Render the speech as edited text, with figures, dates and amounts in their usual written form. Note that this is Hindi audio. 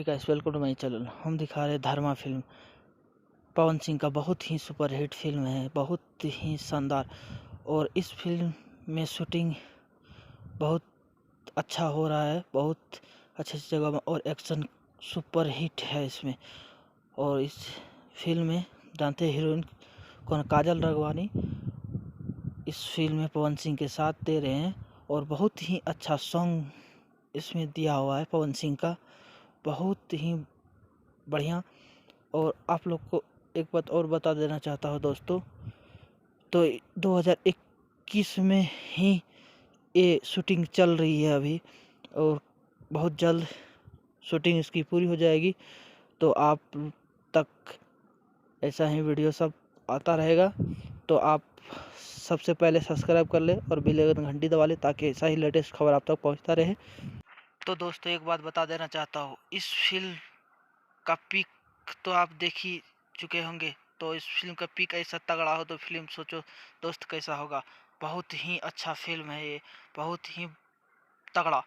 Guys, welcome to my channel. हम दिखा रहे धर्मा फिल्म। पवन सिंह का बहुत ही सुपरहिट फिल्म है, बहुत ही शानदार। और इस फिल्म में शूटिंग बहुत अच्छा हो रहा है, बहुत अच्छी जगह में, और एक्शन सुपरहिट है इसमें। और इस फिल्म में जानते हीरोइन कौन, काजल राघवानी इस फिल्म में पवन सिंह के साथ दे रहे हैं। और बहुत ही अच्छा सॉन्ग इसमें दिया हुआ है पवन सिंह का, बहुत ही बढ़िया। और आप लोग को एक बात और बता देना चाहता हूँ दोस्तों, तो 2021 में ही ये शूटिंग चल रही है अभी, और बहुत जल्द शूटिंग इसकी पूरी हो जाएगी। तो आप तक ऐसा ही वीडियो सब आता रहेगा, तो आप सबसे पहले सब्सक्राइब कर ले और बेल आइकन घंटी दबा ले, ताकि ऐसा ही लेटेस्ट खबर आप तक पहुंचता रहे। तो दोस्तों एक बात बता देना चाहता हूँ, इस फिल्म का पिक तो आप देख ही चुके होंगे। तो इस फिल्म का पिक ऐसा तगड़ा हो तो फिल्म सोचो दोस्त कैसा होगा। बहुत ही अच्छा फिल्म है ये, बहुत ही तगड़ा।